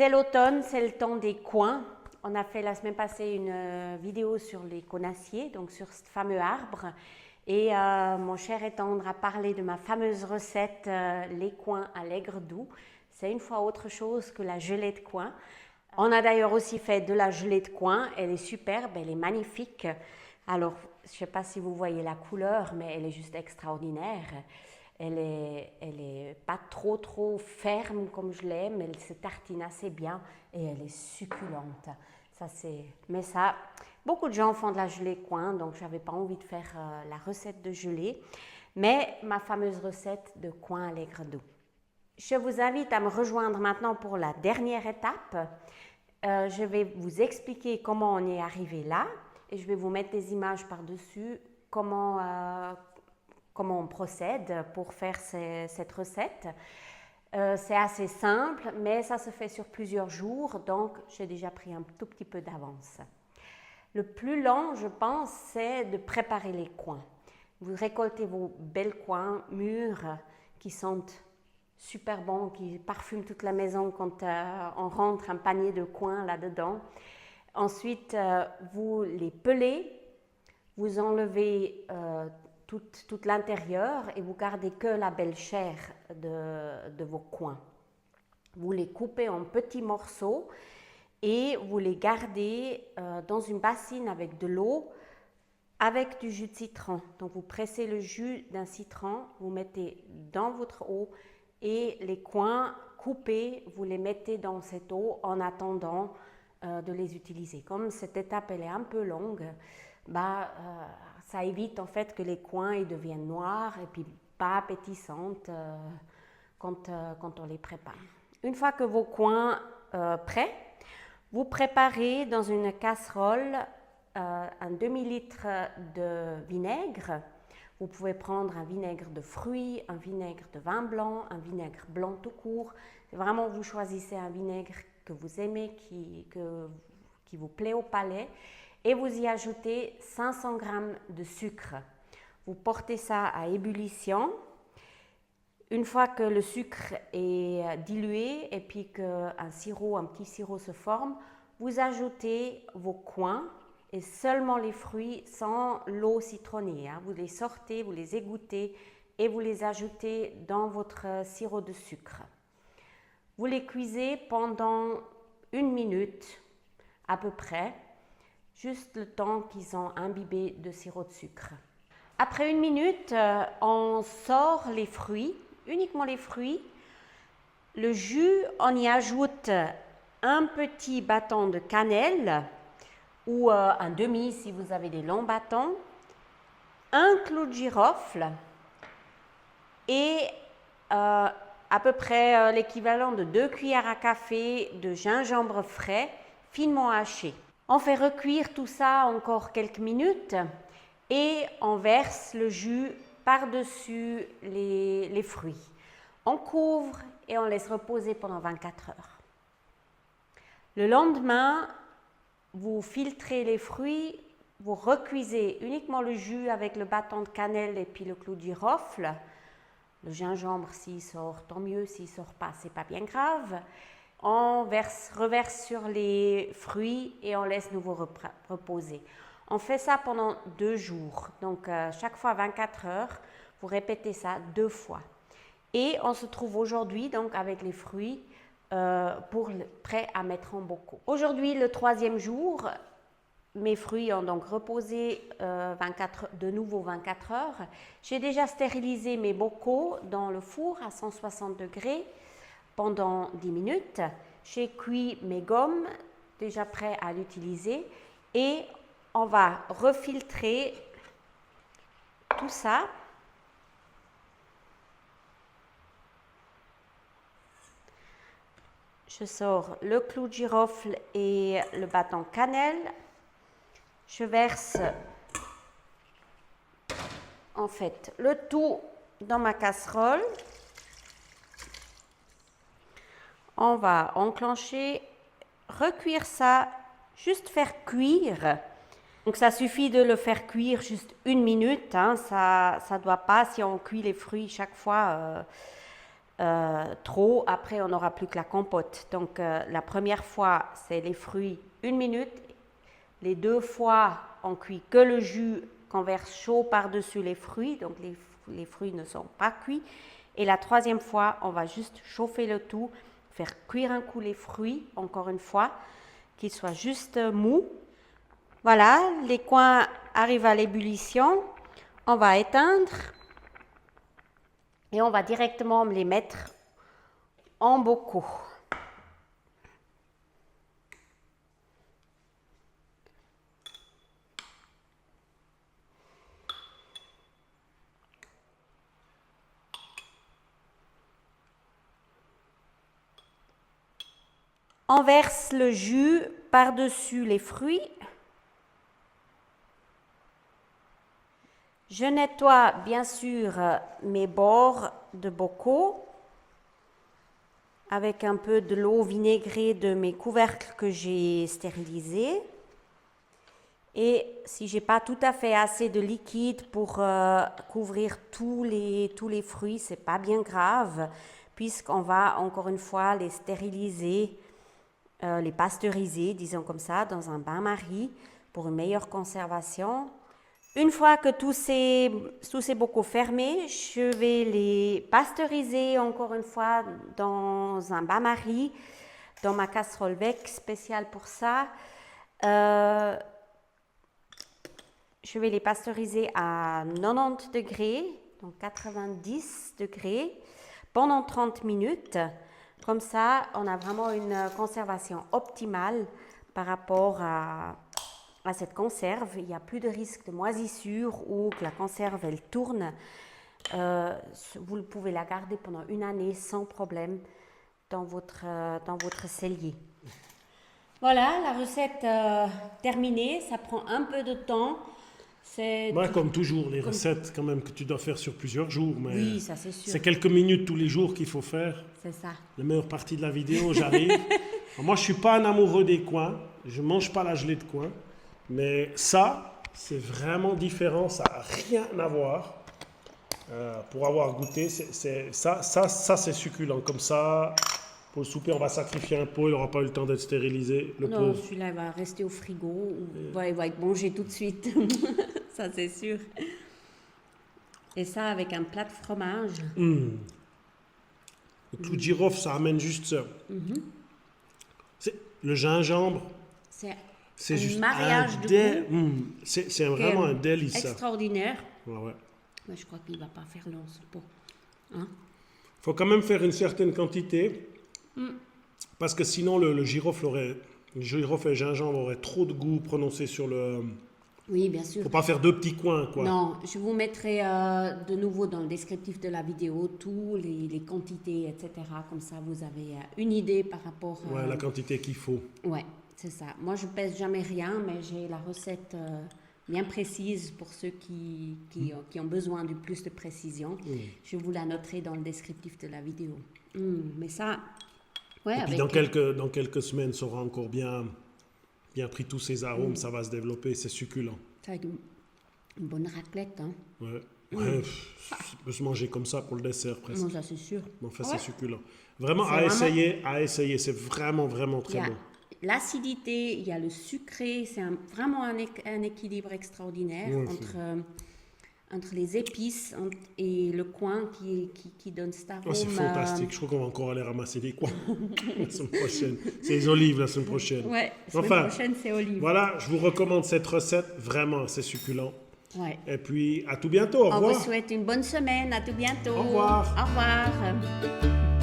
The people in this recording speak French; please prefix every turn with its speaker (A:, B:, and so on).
A: C'est l'automne, c'est le temps des coings. On a fait la semaine passée une vidéo sur les conassiers, donc sur ce fameux arbre. Et mon cher et tendre a parlé de ma fameuse recette, les coings à l'aigre doux. C'est une fois autre chose que la gelée de coing. On a d'ailleurs aussi fait de la gelée de coing. Elle est superbe, elle est magnifique. Alors, je ne sais pas si vous voyez la couleur, mais elle est juste extraordinaire. Elle est pas trop ferme comme je l'aime, elle se tartine assez bien et elle est succulente. Mais ça, beaucoup de gens font de la gelée coing, donc je n'avais pas envie de faire la recette de gelée, mais ma fameuse recette de coing à l'aigre doux. Je vous invite à me rejoindre maintenant pour la dernière étape. Je vais vous expliquer comment on est arrivé là et je vais vous mettre des images par-dessus, comment on procède pour faire cette recette. C'est assez simple, mais ça se fait sur plusieurs jours, donc j'ai déjà pris un tout petit peu d'avance. Le plus lent, je pense, c'est de préparer les coings. Vous récoltez vos belles coings mûrs qui sentent super bons, qui parfument toute la maison quand on rentre un panier de coings là-dedans. Ensuite, vous les pelez, vous enlevez tout l'intérieur et vous gardez que la belle chair de vos coings. Vous les coupez en petits morceaux et vous les gardez dans une bassine avec de l'eau, avec du jus de citron. Donc vous pressez le jus d'un citron, vous mettez dans votre eau et les coings coupés, vous les mettez dans cette eau en attendant de les utiliser. Comme cette étape elle est un peu longue, ça évite en fait que les coings ils deviennent noirs et puis pas appétissantes quand on les prépare. Une fois que vos coings prêts, vous préparez dans une casserole un demi-litre de vinaigre. Vous pouvez prendre un vinaigre de fruits, un vinaigre de vin blanc, un vinaigre blanc tout court. Vraiment, vous choisissez un vinaigre que vous aimez, qui vous plaît au palais. Et vous y ajoutez 500 g de sucre. Vous portez ça à ébullition. Une fois que le sucre est dilué et puis qu'un petit sirop se forme, vous ajoutez vos coings et seulement les fruits sans l'eau citronnée. Vous les sortez, vous les égouttez et vous les ajoutez dans votre sirop de sucre. Vous les cuisez pendant 1 minute à peu près, juste le temps qu'ils ont imbibé de sirop de sucre. Après 1 minute, on sort les fruits, uniquement les fruits. Le jus, on y ajoute un petit bâton de cannelle ou un demi si vous avez des longs bâtons, un clou de girofle et à peu près l'équivalent de 2 cuillères à café de gingembre frais finement haché. On fait recuire tout ça encore quelques minutes et on verse le jus par-dessus les fruits. On couvre et on laisse reposer pendant 24 heures. Le lendemain, vous filtrez les fruits, vous recuisez uniquement le jus avec le bâton de cannelle et puis le clou de girofle. Le gingembre, s'il sort, tant mieux. S'il ne sort pas, c'est pas bien grave. On reverse sur les fruits et on laisse nouveau reposer. On fait ça pendant 2 jours. Donc, chaque fois 24 heures, vous répétez ça 2 fois. Et on se trouve aujourd'hui donc avec les fruits prêts à mettre en bocaux. Aujourd'hui, le 3e jour, mes fruits ont donc reposé de nouveau 24 heures. J'ai déjà stérilisé mes bocaux dans le four à 160 degrés pendant 10 minutes. J'ai cuit mes gommes, déjà prêts à l'utiliser. Et on va refiltrer tout ça. Je sors le clou de girofle et le bâton cannelle. Je verse en fait le tout dans ma casserole. On va enclencher, recuire ça, juste faire cuire. Donc ça suffit de le faire cuire juste 1 minute. Ça ne doit pas, si on cuit les fruits chaque fois, trop, après on n'aura plus que la compote. Donc la première fois, c'est les fruits 1 minute. Les 2 fois, on cuit que le jus qu'on verse chaud par-dessus les fruits. Donc les fruits ne sont pas cuits. Et la 3e fois, on va juste chauffer le tout, faire cuire un coup les fruits, encore une fois, qu'ils soient juste mous. Voilà, les coins arrivent à l'ébullition. On va éteindre et on va directement les mettre en bocaux. On verse le jus par-dessus les fruits. Je nettoie bien sûr mes bords de bocaux avec un peu de l'eau vinaigrée de mes couvercles que j'ai stérilisés. Et si j'ai pas tout à fait assez de liquide pour couvrir tous les fruits, c'est pas bien grave, puisqu'on va encore une fois les stériliser, les pasteuriser, disons comme ça, dans un bain-marie pour une meilleure conservation. Une fois que tous ces bocaux fermés, je vais les pasteuriser encore une fois dans un bain-marie, dans ma casserole Vec spéciale pour ça. Je vais les pasteuriser à 90 degrés, donc 90 degrés, pendant 30 minutes. Comme ça, on a vraiment une conservation optimale par rapport à cette conserve. Il n'y a plus de risque de moisissure ou que la conserve, elle tourne. Vous pouvez la garder pendant 1 année sans problème dans votre cellier. Voilà, la recette terminée. Ça prend un peu de temps.
B: Comme toujours, les recettes quand même que tu dois faire sur plusieurs jours. Mais
A: oui, ça c'est sûr.
B: C'est quelques minutes tous les jours qu'il faut faire.
A: C'est ça.
B: La meilleure partie de la vidéo, j'arrive. Moi, je ne suis pas un amoureux des coins. Je ne mange pas la gelée de coin. Mais ça, c'est vraiment différent. Ça n'a rien à voir. Pour avoir goûté, ça c'est succulent. Comme ça, pour le souper, on va sacrifier un pot. Il n'aura pas eu le temps d'être stérilisé.
A: Non, celui-là, il va rester au frigo. Il va être mangé tout de suite. Ça, c'est sûr. Et ça, avec un plat de fromage.
B: Le clou de girofle, ça amène juste ça. Le gingembre, c'est juste
A: mariage de goût.
B: C'est vraiment un délice.
A: Extraordinaire.
B: Ouais.
A: Mais je crois qu'il ne va pas faire long ce pot. Hein?
B: Faut quand même faire une certaine quantité. Parce que sinon, le girofle et le gingembre auraient trop de goût prononcé sur le...
A: Oui, bien sûr.
B: Faut pas faire 2 petits coins, quoi.
A: Non, je vous mettrai de nouveau dans le descriptif de la vidéo tous les quantités, etc. Comme ça, vous avez une idée par rapport à...
B: Ouais, la quantité qu'il faut.
A: Ouais, c'est ça. Moi, je pèse jamais rien, mais j'ai la recette bien précise pour ceux qui ont besoin de plus de précision. Je vous la noterai dans le descriptif de la vidéo. Mais ça... Ouais,
B: et puis dans quelques semaines, ça aura encore bien pris tous ces arômes, ça va se développer, c'est succulent.
A: Ça va être une bonne raclette, hein.
B: Ouais, ça peut se manger comme ça pour le dessert presque.
A: Non, ça c'est sûr.
B: Enfin, c'est succulent. Vraiment, à essayer, c'est vraiment très bon.
A: L'acidité, il y a le sucré, c'est vraiment un équilibre extraordinaire entre les épices et le coin qui donne cet arôme.
B: C'est fantastique. Je crois qu'on va encore aller ramasser des coins la semaine prochaine. C'est les olives la semaine prochaine.
A: Ouais, la semaine prochaine, c'est olives.
B: Voilà, je vous recommande cette recette. Vraiment, c'est succulent.
A: Ouais.
B: Et puis, à tout bientôt. Au revoir.
A: On vous souhaite une bonne semaine. À tout bientôt.
B: Au revoir.
A: Au revoir.